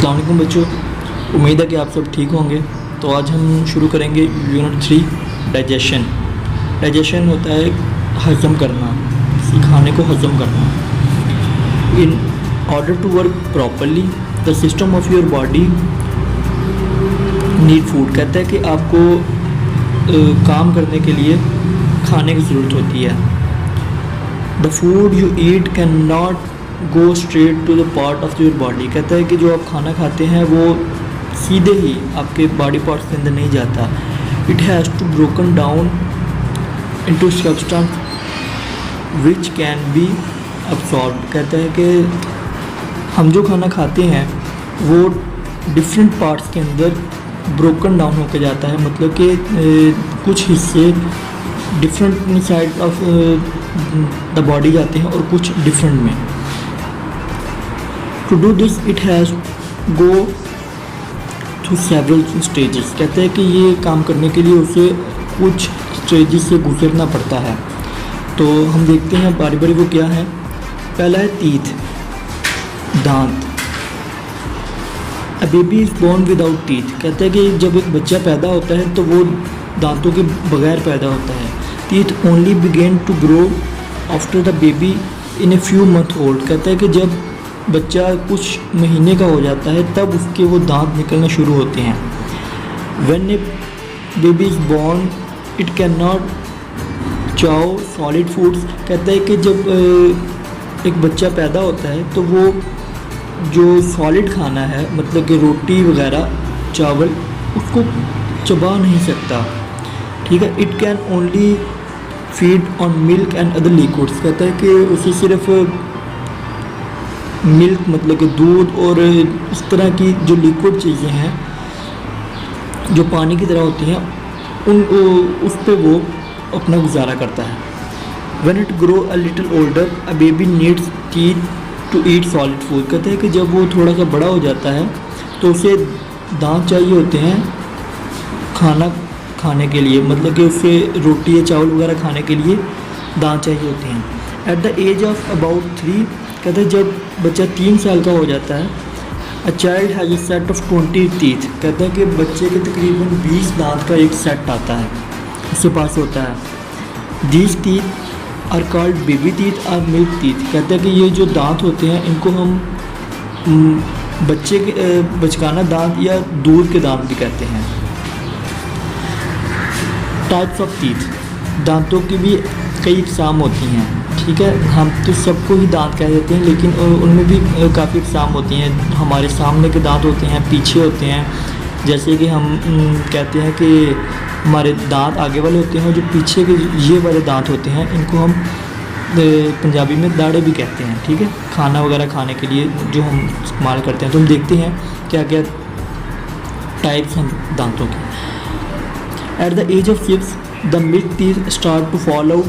अस्सलाम वालेकुम बच्चों, उम्मीद है कि आप सब ठीक होंगे। तो आज हम शुरू करेंगे यूनिट 3 डाइजेशन। डाइजेशन होता है हज़म करना, किसी खाने को हज़म करना। In order to work properly the system of your body need food. कहता है कि आपको काम करने के लिए खाने की ज़रूरत होती है। The food you eat can not go straight to the part of your body. कहता है कि जो आप खाना खाते हैं वो सीधे ही आपके बॉडी पार्ट्स के अंदर नहीं जाता। It has to broken down into substance which can be absorbed. कहता है कि हम जो खाना खाते हैं वो डिफरेंट पार्ट्स के अंदर ब्रोकन डाउन होकर जाता है, मतलब कि कुछ हिस्से different side of the body जाते हैं और कुछ डिफरेंट में। To do this it has go through several stages. कहते हैं कि ये काम करने के लिए उसे कुछ स्टेजेस से गुजरना पड़ता है। तो हम देखते हैं बारी बारी वो क्या है। पहला है टीथ, दांत। A baby is born without teeth. कहते हैं कि जब एक बच्चा पैदा होता है तो वो दांतों के बगैर पैदा होता है। Teeth only begin to grow after the baby in a few month old. कहता है कि जब बच्चा कुछ महीने का हो जाता है तब उसके वो दांत निकलना शुरू होते हैं। When a baby is born it can not chew solid foods. कहता है कि जब एक बच्चा पैदा होता है तो वो जो सॉलिड खाना है, मतलब कि रोटी वगैरह चावल, उसको चबा नहीं सकता। ठीक है। It can only feed on milk and other liquids. कहता है कि उसे सिर्फ मिल्क, मतलब कि दूध और इस तरह की जो लिक्विड चीज़ें हैं जो पानी की तरह होती हैं उस पे वो अपना गुजारा करता है। When it grow a little older a baby needs teeth to eat solid food. कहते हैं कि जब वो थोड़ा सा बड़ा हो जाता है तो उसे दांत चाहिए होते हैं खाना खाने के लिए, मतलब कि उसे रोटी या चावल वगैरह खाने के लिए दांत चाहिए होते हैं। At the age of about 3, कहते हैं जब बच्चा 3 साल का हो जाता है, a child has a set of 20 teeth. कहते हैं कि बच्चे के तकरीबन 20 दांत का एक सेट आता है, उसके पास होता है। These teeth are called baby teeth और मिल्क टीथ। कहते हैं कि ये जो दांत होते हैं इनको हम बच्चे के बचकाना दांत या दूध के दांत भी कहते हैं। टाइप्स ऑफ टीथ, दांतों की भी कई इकसाम होती हैं। ठीक है, हम तो सबको ही दांत कह देते हैं, लेकिन उनमें भी काफ़ी इकसाम होती हैं। हमारे सामने के दांत होते हैं, पीछे होते हैं। जैसे कि हम कहते हैं कि हमारे दांत आगे वाले होते हैं और जो पीछे के ये वाले दांत होते हैं इनको हम पंजाबी में दाढ़े भी कहते हैं। ठीक है, खाना वगैरह खाने के लिए जो हम इस्तेमाल करते हैं। तो हम देखते हैं क्या क्या टाइप्स हैं दांतों के। At the age of 6 the milk teeth start to fall out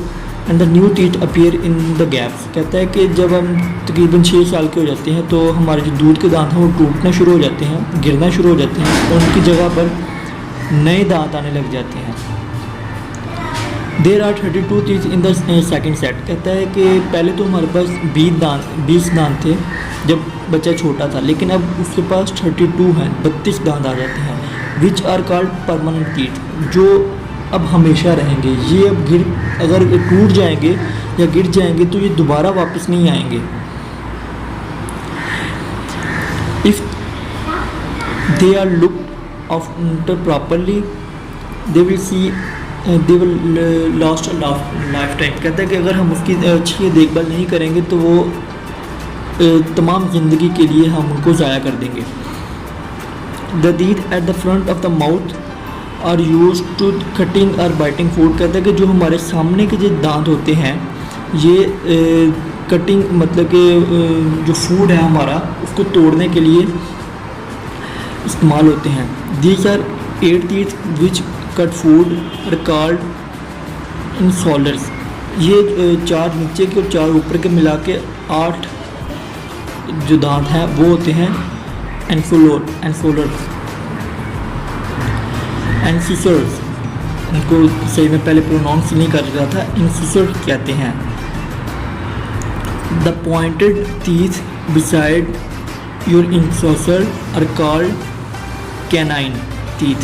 and the new teeth appear in the gaps. कहता है कि जब हम तकरीबन 6 साल के हो जाते हैं तो हमारे जो दूध के दांत हैं वो टूटना शुरू हो जाते हैं, गिरना शुरू हो जाते हैं और उनकी जगह पर नए दांत आने लग जाते हैं। There are 32 teeth in the second set. कहता है कि पहले तो हमारे पास 20 दांत थे जब बच्चा छोटा था, लेकिन अब उसके पास 32 हैं, 32 दांत आ जाते हैं। Which are called permanent teeth, जो अब हमेशा रहेंगे। ये अब अगर टूट जाएंगे या गिर जाएंगे तो ये दोबारा वापस नहीं आएंगे। If they are looked after properly they will last lifetime. कहता है कि अगर हम उसकी अच्छी देखभाल नहीं करेंगे तो वो तमाम ज़िंदगी के लिए हम उनको ज़ाया कर देंगे। The teeth at the front of the mouth are use to cutting और बाइटिंग फूड। कहते हैं कि जो हमारे सामने के जो दांत होते हैं ये कटिंग, मतलब कि जो फूड है हमारा उसको तोड़ने के लिए इस्तेमाल होते हैं। These are 8 teeth which cut food are called incisors. ये 4 नीचे के और 4 ऊपर के मिला के 8 जो दांत हैं वो होते हैं एंसोलर्स। इंसिसर्स, इनको सही में पहले प्रोनाउंस नहीं कर रहा था, इंसिसर कहते हैं। The pointed teeth beside your incisor are called canine teeth.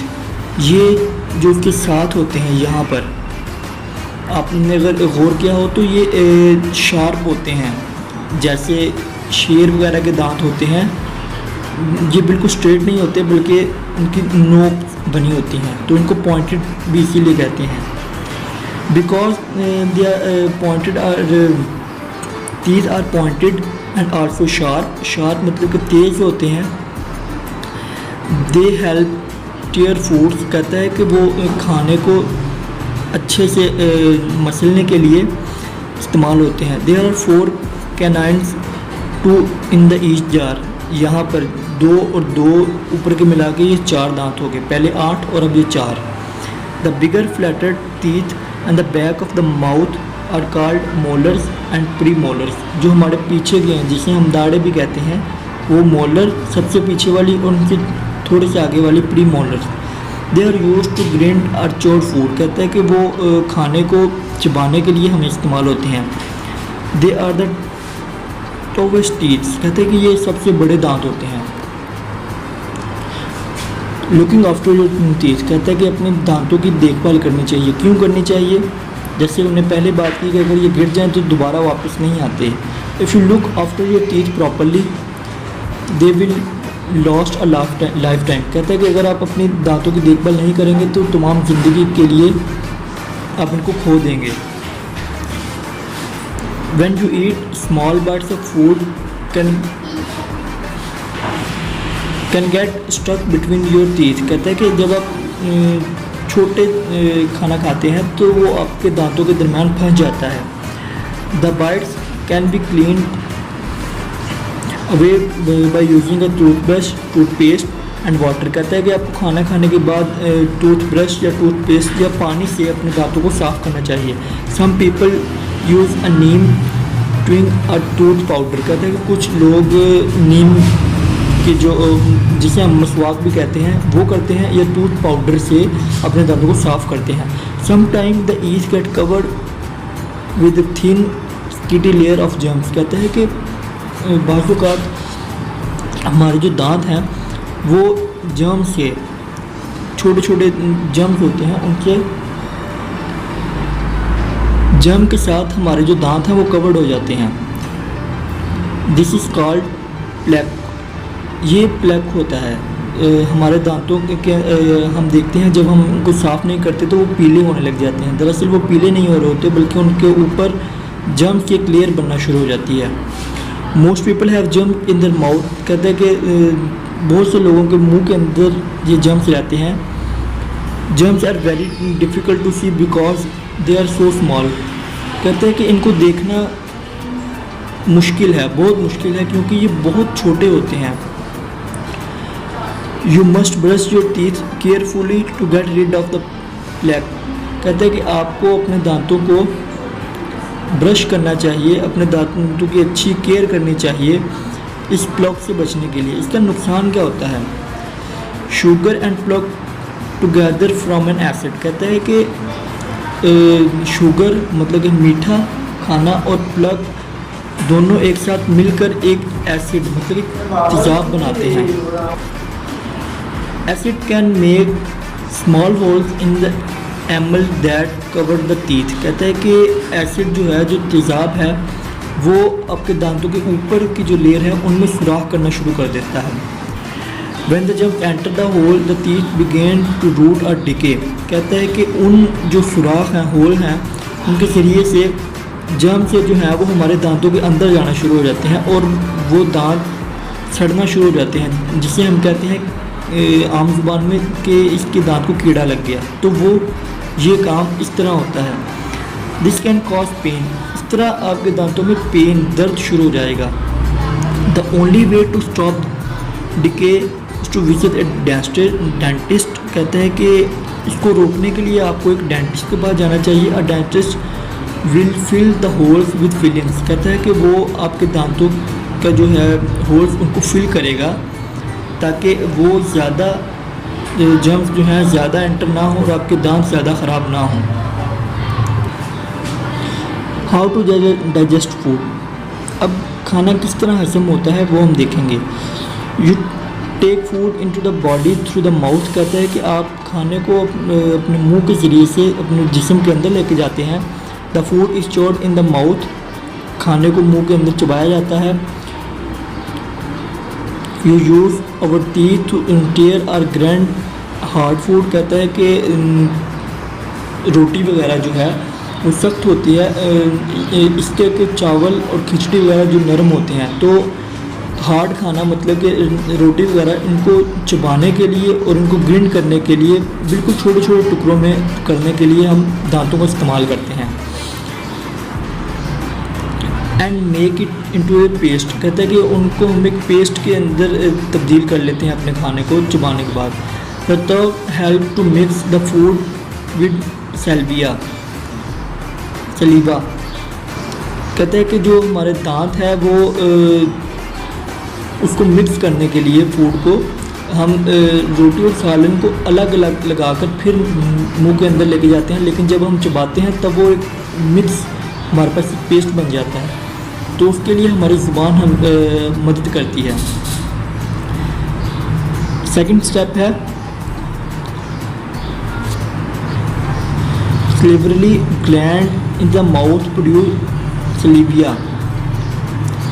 ये जो उसके साथ होते हैं यहाँ पर, आपने अगर गौर किया हो तो ये शार्प होते हैं, जैसे शेर वगैरह के दांत होते हैं। ये बिल्कुल स्ट्रेट नहीं होते बल्कि उनकी नोक बनी होती हैं, तो इनको पॉइंटेड भी इसीलिए कहते हैं। Because they are pointed our teeth are pointed and also sharp. Sharp मतलब कि तेज़ होते हैं। दे हेल्प टीयर फूड्स, कहता है कि वो खाने को अच्छे से मसलने के लिए इस्तेमाल होते हैं। There are 4 canines two in the each jaw. यहाँ पर 2 और 2 ऊपर के मिला के ये 4 दांत हो गए, पहले 8 और अब ये 4। The bigger flatted teeth and the back of the mouth are called molars and premolars. जो हमारे पीछे के हैं, जिसे हम दाढ़े भी कहते हैं, वो मोलर सबसे पीछे वाली और उनके थोड़े से आगे वाली premolars. They are use to grind और चोर फूड, कहता है कि वो खाने को चबाने के लिए हमें इस्तेमाल होते हैं। दे आर द टॉवेस्ट टीथ्स, कहते हैं कि ये सबसे बड़े दांत होते हैं। लुकिंग आफ्टर योर टीथ, कहता है कि अपने दांतों की देखभाल करनी चाहिए। क्यों करनी चाहिए? जैसे हमने पहले बात की कि अगर ये गिर जाएं तो दोबारा वापस नहीं आते। If you look after your teeth properly they will lost a life time, कहता है कि अगर आप अपनी दांतों की देखभाल नहीं करेंगे तो तमाम ज़िंदगी के लिए आप इनको खो देंगे। When you eat small bites of food can get stuck between your teeth, कहता है कि जब आप छोटे खाना खाते हैं तो वो आपके दांतों के दरमियान फंस जाता है। The bites can be cleaned away by using a toothbrush, toothpaste and water, कहता है कि आपको खाना खाने के बाद टूथब्रश या टूथपेस्ट या पानी से अपने दांतों को साफ़ करना चाहिए। Some people use a neem twig a tooth powder, कहते हैं कि कुछ लोग नीम की जो जिसे हम मसवाक भी कहते हैं वो करते हैं, या टूथ पाउडर से अपने दांतों को साफ़ करते हैं। Some time the each get covered with thin स्किटी लेयर ऑफ जर्म्स, कहते हैं कि बाज़ औक़ात हमारे जो दांत हैं वो जर्म से, छोटे छोटे जर्म्स होते हैं, उनके जर्म के साथ हमारे जो दांत हैं वो कवर्ड हो जाते हैं। This is called plaque. ये प्लैक होता है हमारे दांतों के हम देखते हैं जब हम उनको साफ़ नहीं करते तो वो पीले होने लग जाते हैं। दरअसल वो पीले नहीं हो रहे होते बल्कि उनके ऊपर जर्म्स की एक लेयर बनना शुरू हो जाती है। Most people have germ in their mouth, कहते हैं कि बहुत से लोगों के मुंह के अंदर ये जर्म्स रहते हैं। Germs are very difficult to see because they are so small, कहते हैं कि इनको देखना मुश्किल है, बहुत मुश्किल है, क्योंकि ये बहुत छोटे होते हैं। You must brush your teeth carefully to get rid of the plaque, कहते हैं कि आपको अपने दांतों को ब्रश करना चाहिए, अपने दांतों की अच्छी केयर करनी चाहिए इस प्लग से बचने के लिए। इसका नुकसान क्या होता है? Sugar and plug together from N acid, कहता है कि शुगर मतलब कि मीठा खाना और प्लग दोनों एक साथ मिलकर एक एसिड मतलब कि तेज़ाब बनाते हैं। Acid can make small holes in the Emil that cover the teeth, कहता है कि एसिड जो है, जो तेज़ाब है, वो आपके दांतों के ऊपर की जो लेयर है उनमें सुराख करना शुरू कर देता है। When the germs enter the hole, the teeth begin to root or decay, कहता है कि उन जो सुराख हैं, होल हैं, उनके ज़रिए से जर्म से जो है वो हमारे दांतों के अंदर जाना शुरू हो जाते हैं और वो दांत सड़ना शुरू हो जाते हैं, जिसे हम कहते हैं आम जुबान में कि इसके दांत को कीड़ा लग गया। तो वो ये काम इस तरह होता है। दिस कैन कॉज पेन, इस तरह आपके दांतों में पेन, दर्द शुरू हो जाएगा। The only way to stop decay to visit a dentist, कहते हैं कि इसको रोकने के लिए आपको एक डेंटिस्ट के पास जाना चाहिए। A dentist will fill the holes with fillings, कहता है कि वो आपके दांतों का जो है होल्स उनको फिल करेगा ताकि वो ज़्यादा जर्म्स जो हैं ज़्यादा एंटर ना हो और आपके दांत ज़्यादा ख़राब ना हों। हाउ टू डाइजेस्ट फूड, अब खाना किस तरह हजम होता है वो हम देखेंगे। You take food into the body through the mouth, कहता है कि आप खाने को अपने मुंह के ज़रिए से अपने जिस्म के अंदर लेके जाते हैं। द फूड इज़ चोड इन द माउथ, खाने को मुंह के अंदर चबाया जाता है। You use our teeth to tear or grind hard food, कहता है कि रोटी वगैरह जो है वो सख्त होती है, इसके के चावल और खिचड़ी वगैरह जो नरम होते हैं। तो हार्ड खाना मतलब कि रोटी वगैरह इनको चबाने के लिए और इनको ग्राइंड करने के लिए, बिल्कुल छोटे छोटे टुकड़ों में करने के लिए हम दांतों का इस्तेमाल करते हैं। And make it into A paste, कहता है कि उनको हम एक पेस्ट के अंदर तब्दील कर लेते हैं अपने खाने को चबाने के बाद। The help to mix the food with saliva, कहते हैं कि जो हमारे दांत है वो उसको मिक्स करने के लिए फूड को हम रोटी और सालन को अलग अलग लगाकर फिर मुंह के अंदर लेके जाते हैं, लेकिन जब हम चबाते हैं तब वो एक मिक्स हमारे पास पेस्ट बन जाता है। तो उसके लिए हमारी ज़ुबान हम मदद करती है। सेकंड स्टेप है salivary gland in the mouth produce saliva,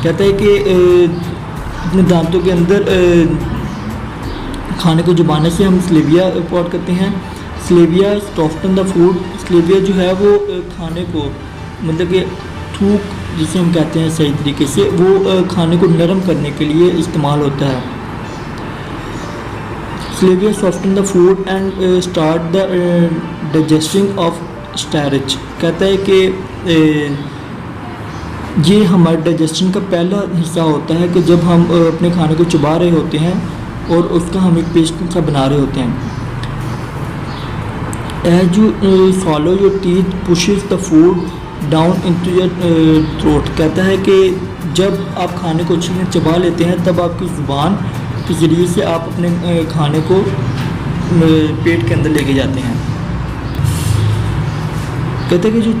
कहता है कि अपने दांतों के अंदर खाने को चबाने से हम स्लीविया इम्पोर्ट करते हैं। स्लीविया सॉफ्टन द फूड, स्लीविया जो है वो खाने को मतलब कि थूक जिसे हम कहते हैं सही तरीके से, वो खाने को नरम करने के लिए इस्तेमाल होता है। Saliva soften the food and start the digesting of starch, कहता है कि ये हमारे डाइजेशन का पहला हिस्सा होता है कि जब हम अपने खाने को चबा रहे होते हैं और उसका हम एक पेस्ट सा बना रहे होते हैं। As you swallow your teeth pushes the food down into your throat, कहता है कि जब आप खाने को अच्छे से चबा लेते हैं तब आपकी ज़ुबान के ज़रिए से आप अपने खाने को पेट के अंदर लेके जाते हैं। कहते हैं कि जो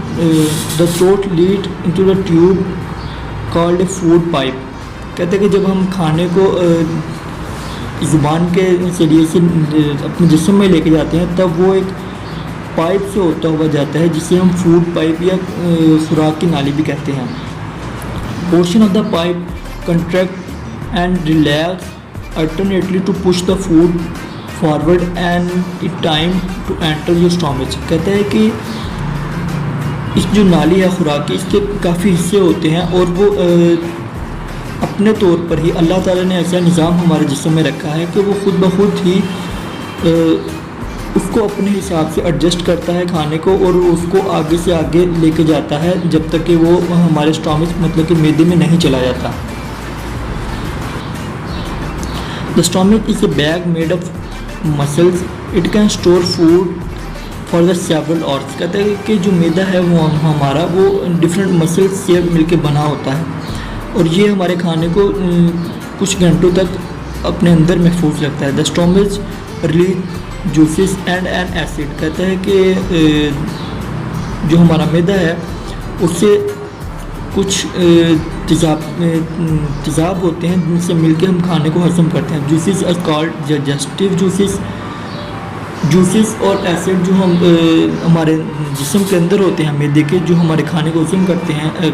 the throat lead into the tube called a food pipe, कहते हैं कि जब हम खाने को ज़ुबान के ज़रिए से अपने जिस्म में लेके जाते हैं तब वो एक पाइप से होता हुआ जाता है जिसे हम फूड पाइप या खुराक की नाली भी कहते हैं। Portion of the pipe contract and relax alternately to push the food forward and it time to enter your stomach, कहता है कि इस जो नाली है खुराक की, इसके काफ़ी हिस्से होते हैं और वो अपने तौर पर ही अल्लाह ताला ने ऐसा निज़ाम हमारे जिस्म में रखा है कि वो खुद ब खुद ही उसको अपने हिसाब से एडजस्ट करता है खाने को और उसको आगे से आगे लेके जाता है जब तक कि वो हमारे स्टमच मतलब कि मैदे में नहीं चला जाता। The stomach is a bag made of muscles, it can store food for the several hours, कहता है कि जो मैदा है वो हमारा वो डिफरेंट मसल्स से मिलके बना होता है और ये हमारे खाने को कुछ घंटों तक अपने अंदर महफूज रखता है। The stomach release juices and N acid, कहता है कि जो हमारा मैदा है उससे कुछ तेज़ाब होते हैं जिनसे मिलके हम खाने को हजम करते हैं। Juices are called digestive juices और एसिड जो हम हमारे जिस्म के अंदर होते हैं मैदे के, जो हमारे खाने को हजम करते हैं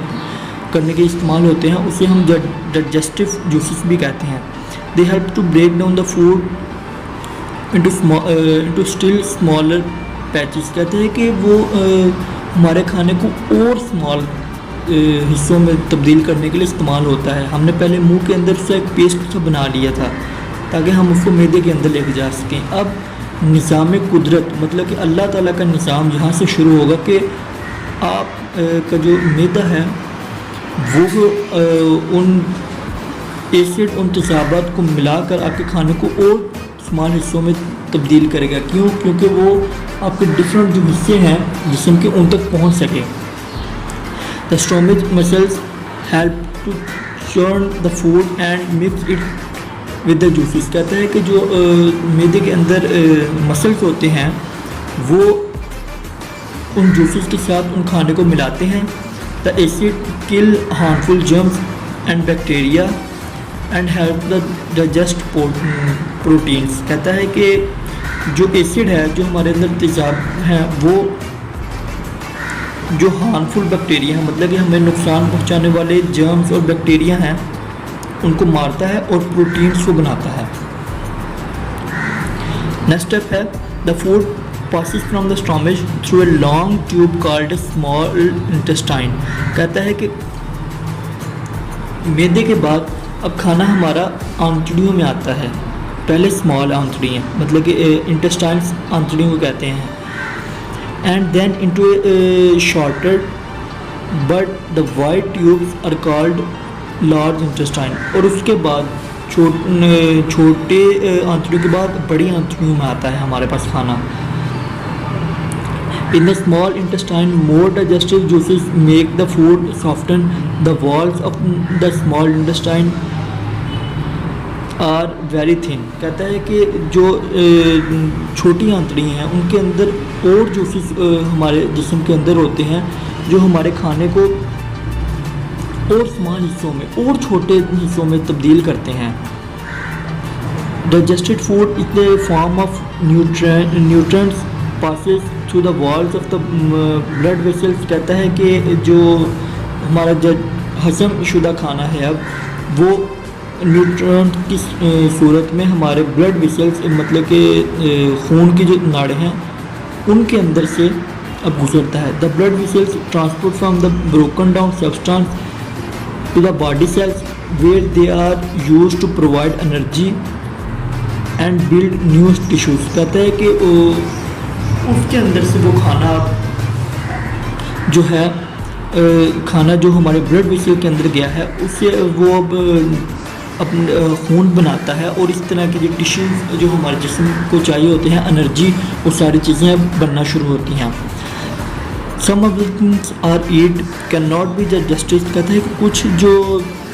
करने के इस्तेमाल होते हैं, उसे हम डाइजेस्टिव जूसेस भी कहते हैं। They help to break down the food into still smaller patches, कहते हैं कि वो हमारे खाने को और स्मॉल हिस्सों में तब्दील करने के लिए इस्तेमाल होता है। हमने पहले मुंह के अंदर से एक पेस्ट सा बना लिया था ताकि हम उसको मैदे के अंदर लेके जा सकें। अब निज़ाम कुदरत मतलब कि अल्लाह ताला का निज़ाम यहाँ से शुरू होगा कि आप का जो मैदा है वो उन एसिड उन तेज़ाबात को मिलाकर आपके खाने को और स्मॉल हिस्सों में तब्दील करेगा। क्यों? क्योंकि वो आपके डिफरेंट जो हिस्से हैं जिस्म के उन तक पहुँच सके। The stomach muscles help to churn the food and mix it with the juices, कहता है कि जो मैदे के अंदर मसल्स होते हैं वो उन जूसेस के साथ उन खाने को मिलाते हैं। The acid kill harmful germs and bacteria and help the digest proteins. कहता है कि जो एसिड है जो हमारे अंदर तेज़ाब हैं वो जो हार्मफुल बैक्टीरिया हैं, मतलब कि हमें नुकसान पहुंचाने वाले जर्म्स और बैक्टीरिया हैं, उनको मारता है और प्रोटीन्स को बनाता है। नेक्स्ट स्टेप है the food passes from the stomach through a long tube called a small intestine। कहता है कि मैदे के बाद अब खाना हमारा आंतड़ियों में आता है। पहले स्मॉल आंतड़ियाँ, मतलब कि इंटेस्टाइन्स आंतड़ियों को कहते हैं, and then into a shorter but the wide tubes are called large intestine. और उसके बाद छोटे आंतड़ियों के बाद बड़ी आंतड़ियों में आता है हमारे पास खाना। In the small intestine, more digestive juices make the food soften. The walls of the small intestine are very thin। कहता है कि जो छोटी आंतड़ी हैं उनके अंदर और जूसेस हमारे जिस्म के अंदर होते हैं जो हमारे खाने को और स्मॉल हिस्सों में और छोटे हिस्सों में तब्दील करते हैं। Digested food is the form of nutrients passes through the walls of the blood vessels। कहता है कि जो हमारा हजम शुदा खाना है अब वो न्यूट्रिएंट की सूरत में हमारे ब्लड वेसल्स, मतलब कि खून की जो नाड़ें हैं उनके अंदर से अब गुजरता है। The blood vessels transport from the broken down substance to the body cells where they are used to provide energy and build new tissues. कहता है कि उसके अंदर से वो खाना जो है खाना जो हमारे ब्लड वेसल के अंदर गया है उससे वो अब अपने खून बनाता है और इस तरह के जो टिश्यूज जो हमारे जिस्म को चाहिए होते हैं, एनर्जी, वो सारी चीज़ें बनना शुरू होती हैं। Some of the things are eat can not be digested. कहता है कि कुछ जो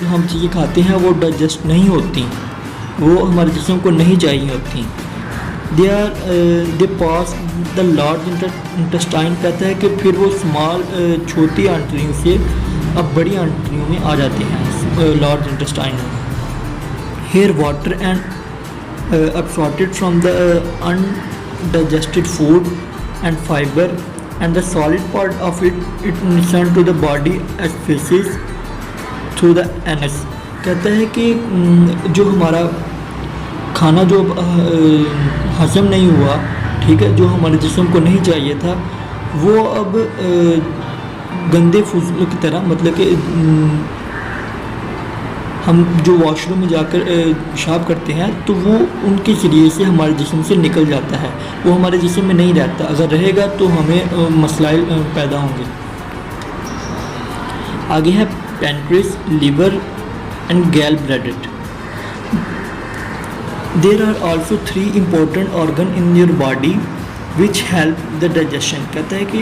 हम चीज़ें खाते हैं वो डाइजेस्ट नहीं होती, वो हमारे जिस्म को नहीं चाहिए होती। दे पास द लार्ज इंटेस्टाइन। कहता है कि फिर वो स्मॉल छोटी आंतड़ियों से अब बड़ी आंतड़ियों में आ जाते हैं, large intestine. Here water and absorbed from the undigested food and fiber and the solid part of it sent to the body as feces through the anus। कहता है कि जो हमारा खाना जो हजम नहीं हुआ, ठीक है, जो हमारे जिस्म को नहीं चाहिए था, वो अब गंदे फजूल की तरह, मतलब कि हम जो वॉशरूम में जाकर पेशाब करते हैं तो वो उनके ज़रिए से हमारे जिस्म से निकल जाता है, वो हमारे जिस्म में नहीं रहता। अगर रहेगा तो हमें मसलाइल पैदा होंगे। आगे है pancreas, liver and gall bladder. There are also 3 important organ in your body which help the digestion। कहता है कि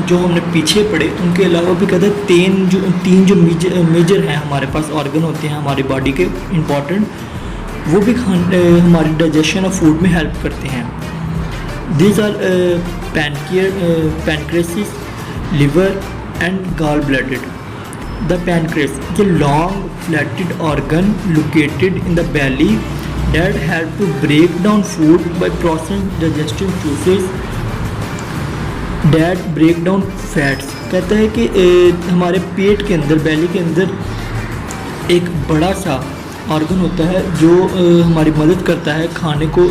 जो हमने पीछे पढ़े उनके अलावा भी कहता है तीन जो मेजर हैं हमारे पास ऑर्गन होते हैं हमारी बॉडी के इम्पॉर्टेंट, वो भी हमारी डाइजेशन ऑफ फूड में हेल्प करते हैं। These are pancreas, liver and gall bladder. The pancreas is a long flatted organ located in the belly that help to break down food by processing digestive juices that break down fats। कहता है कि हमारे पेट के अंदर, बैली के अंदर एक बड़ा सा ऑर्गन होता है जो हमारी मदद करता है खाने को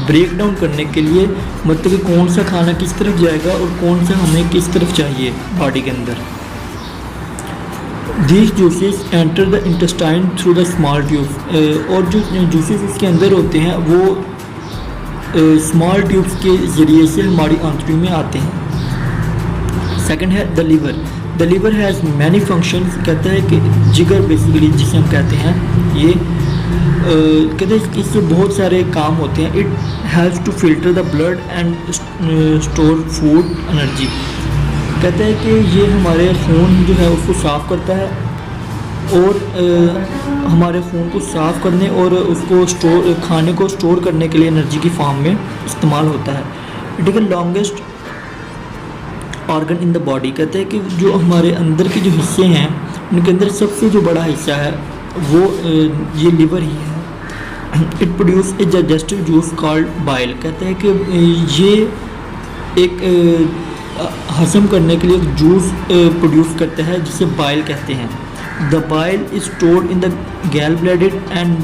ब्रेक डाउन करने के लिए, मतलब कि कौन सा खाना किस तरफ जाएगा और कौन सा हमें किस तरफ चाहिए बॉडी के अंदर। These juices enter the intestine through the small tubes। और जो जूसेस इसके अंदर होते हैं वो स्मॉल ट्यूब्स के ज़रिए से हमारी आंतड़ियों में आते हैं। सेकंड है the liver. The liver has many functions. कहता है कि जिगर बेसिकली जिसे हम कहते हैं, ये कहते हैं इससे बहुत सारे काम होते हैं। It helps to filter the blood and store food energy. कहता है कि ये हमारे खून जो है उसको साफ़ करता है और हमारे खून को साफ़ करने और उसको खाने को स्टोर करने के लिए एनर्जी की फॉर्म में इस्तेमाल होता है। It is the longest organ in the body. कहते हैं कि जो हमारे अंदर के जो हिस्से हैं उनके अंदर सबसे जो बड़ा हिस्सा है वो ये लिवर ही है। It produce a digestive juice called bile. कहते हैं कि ये एक हजम करने के लिए एक जूस प्रोड्यूस करता है जिसे बाइल कहते हैं। The bile is stored in the गैल bladder and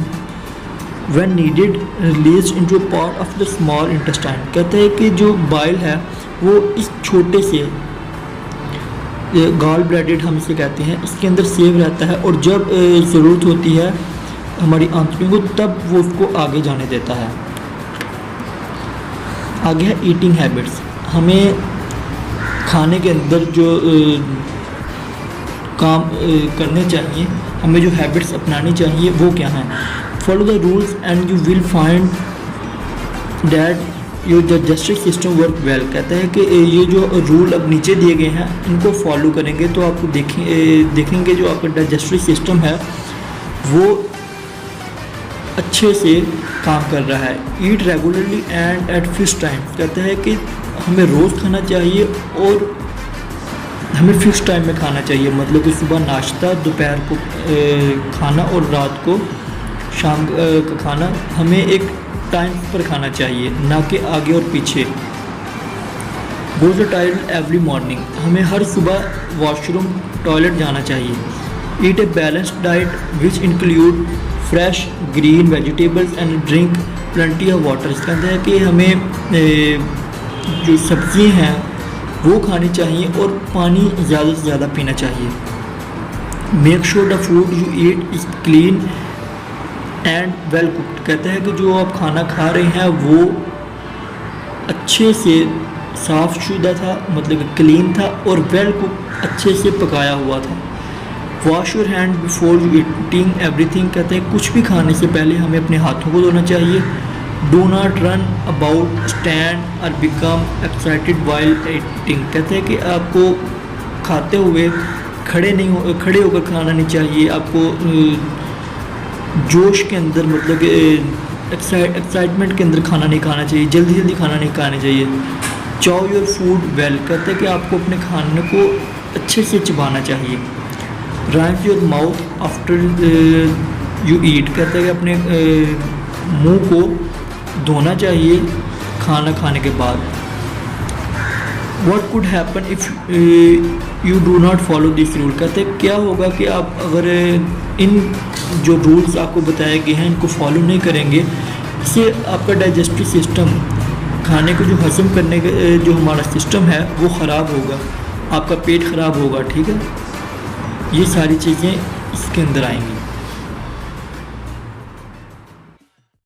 when needed release into part of the small intestine. कहते हैं कि जो बाइल है वो इस छोटे से गॉल ब्लैडर हम इसे कहते हैं, इसके अंदर सेव रहता है और जब ज़रूरत होती है हमारी आंतड़ियों को तब वो उसको आगे जाने देता है। आगे है ईटिंग हैबिट्स। हमें खाने के अंदर जो काम करने चाहिए, हमें जो हैबिट्स अपनानी चाहिए वो क्या हैं। Follow the rules and you will find that your digestive system work well. कहता है कि ये जो रूल अब नीचे दिए गए हैं इनको फॉलो करेंगे तो आपको देखेंगे जो आपका डाइजेस्टिव सिस्टम है वो अच्छे से काम कर रहा है। Eat regularly and at fix time. कहता है कि हमें रोज़ खाना चाहिए और हमें फिक्स टाइम में खाना चाहिए, मतलब कि सुबह नाश्ता, दोपहर को खाना और रात को शाम का खाना हमें एक टाइम पर खाना चाहिए, ना कि आगे और पीछे। Go to toilet every morning. हमें हर सुबह वॉशरूम टॉयलेट जाना चाहिए। Eat a balanced diet which include fresh green vegetables and drink plenty of water. कहते हैं कि हमें जो सब्ज़ियाँ हैं वो खानी चाहिए और पानी ज़्यादा से ज़्यादा पीना चाहिए। Make sure the food you eat is clean and well cooked. कहते हैं कि जो आप खाना खा रहे हैं वो अच्छे से साफ़ शुदा था, मतलब कि क्लीन था और वेल कुक अच्छे से पकाया हुआ था। Wash your hand before you eating everything. कहते हैं कुछ भी खाने से पहले हमें अपने हाथों को धोना चाहिए। Do not run about stand और बिकम एक्साइटेड वाइल ईटिंग। कहते हैं कि आपको खाते हुए खड़े होकर खाना नहीं चाहिए, आपको जोश के अंदर, मतलब कि एक्साइटमेंट के अंदर खाना नहीं खाना चाहिए, जल्दी जल्दी खाना नहीं खाना चाहिए। चॉव योर फूड वेल। कहते हैं कि आपको अपने खाने को अच्छे से चबाना चाहिए। rinse your mouth after you eat. कहते हैं कि अपने मुंह को धोना चाहिए खाना खाने के बाद। What could happen if you do not follow this rule। कहते हैं क्या होगा कि आप अगर इन जो रूल्स आपको बताए गए हैं इनको फॉलो नहीं करेंगे, इससे आपका डाइजेस्टिव सिस्टम, खाने को जो हजम करने का जो हमारा सिस्टम है वो ख़राब होगा, आपका पेट ख़राब होगा। ठीक है, ये सारी चीज़ें इसके अंदर आएंगी।